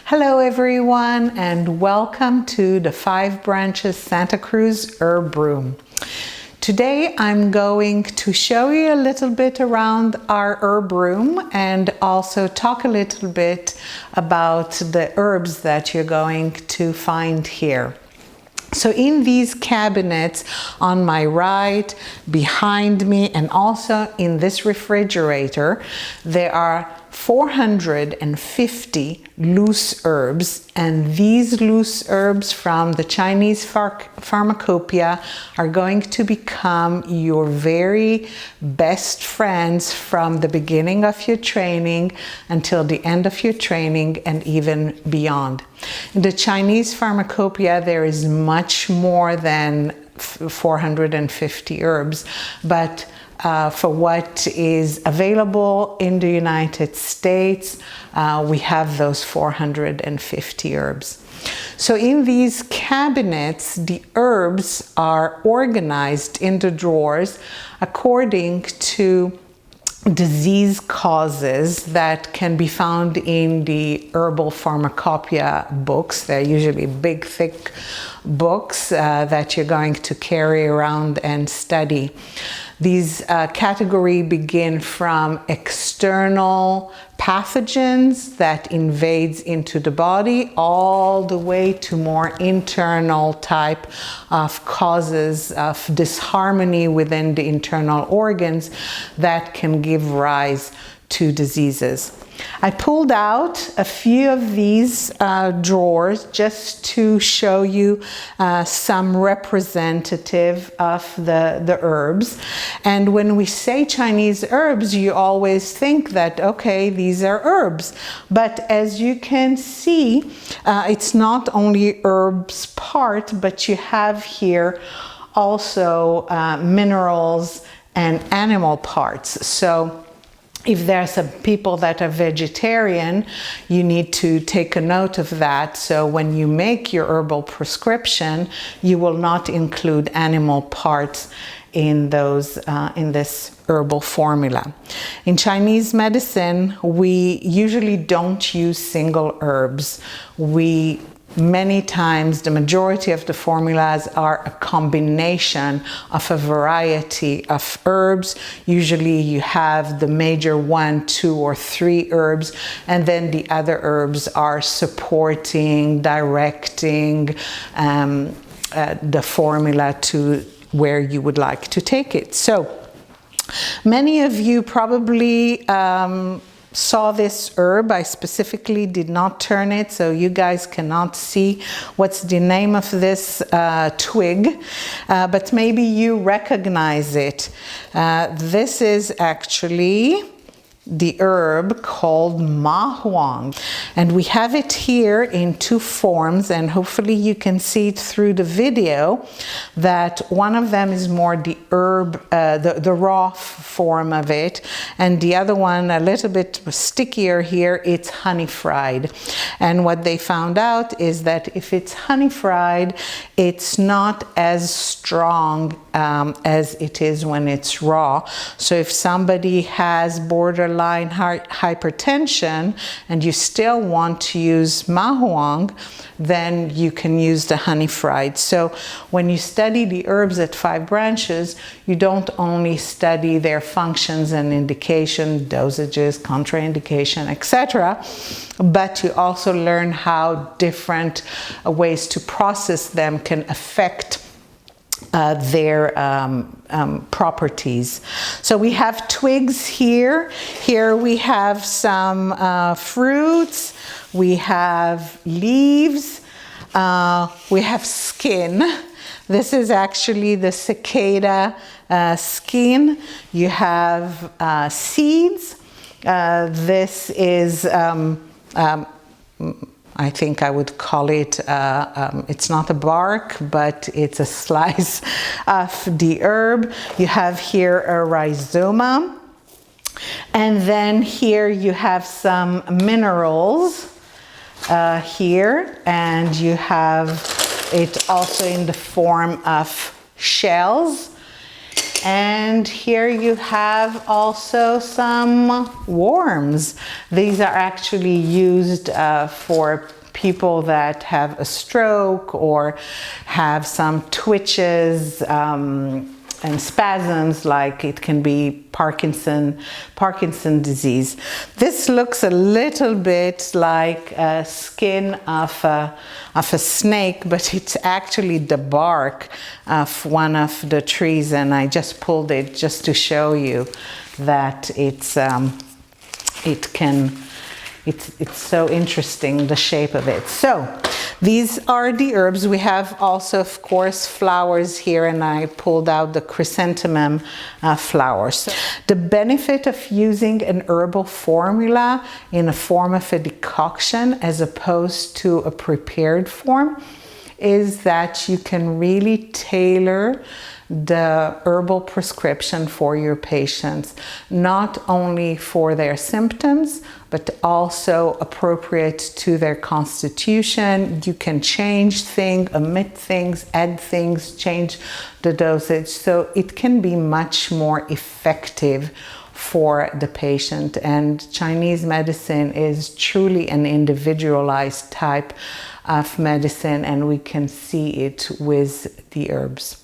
Hello everyone, and welcome to the 5 Branches Santa Cruz Herb Room. Today I'm going to show you a little bit around our herb room and also talk a little bit about the herbs that you're going to find here. So in these cabinets on my right, behind me, and also in this refrigerator, there are 450 loose herbs, and these loose herbs from the Chinese pharmacopoeia are going to become your very best friends from the beginning of your training until the end of your training and even beyond. In the Chinese pharmacopoeia, there is much more than 450 herbs, but for what is available in the United States, we have those 450 herbs. So in these cabinets, the herbs are organized in the drawers according to disease causes that can be found in the herbal pharmacopoeia books. They're usually big, thick books that you're going to carry around and study. These categories begin from external pathogens that invades into the body all the way to more internal type of causes of disharmony within the internal organs that can give rise to diseases. I pulled out a few of these drawers just to show you some representative of the herbs. And when we say Chinese herbs, you always think that, okay, these are herbs. But as you can see, it's not only herbs part, but you have here also minerals and animal parts. So if there are some people that are vegetarian, you need to take a note of that. So when you make your herbal prescription, you will not include animal parts in those in this herbal formula. In Chinese medicine, we usually don't use single herbs. Many times, the majority of the formulas are a combination of a variety of herbs. Usually you have the major 1, 2, or 3 herbs, and then the other herbs are supporting, directing the formula to where you would like to take it. So many of you probably saw this herb. I specifically did not turn it, so you guys cannot see what's the name of this twig, but maybe you recognize it. This is actually the herb called ma huang, and we have it here in 2 forms, and hopefully you can see it through the video that one of them is more the herb, the raw form of it, and the other one a little bit stickier here, it's honey fried. And what they found out is that if it's honey fried, it's not as strong as it is when it's raw. So if somebody has borderline hypertension and you still want to use ma huang, then you can use the honey fried. So when you study the herbs at 5 Branches, you don't only study their functions and indication, dosages, contraindication, etc., but you also learn how different ways to process them can affect their properties. So we have twigs here. Here we have some fruits. We have leaves. We have skin. This is actually the cicada skin. You have seeds. This is I think I would call it, it's not a bark, but it's a slice of the herb. You have here a rhizoma. And then here you have some minerals here, and you have it also in the form of shells. And here you have also some worms. These are actually used for people that have a stroke or have some twitches and spasms, like it can be Parkinson disease. This looks a little bit like a skin of a snake, but it's actually the bark of one of the trees, and I just pulled it just to show you that it's so interesting, the shape of it. So these are the herbs. We have also, of course, flowers here, and I pulled out the chrysanthemum flowers. So the benefit of using an herbal formula in a form of a decoction as opposed to a prepared form is that you can really tailor the herbal prescription for your patients, not only for their symptoms, but also appropriate to their constitution. You can change things, omit things, add things, change the dosage. So it can be much more effective for the patient. And Chinese medicine is truly an individualized type of medicine, and we can see it with the herbs.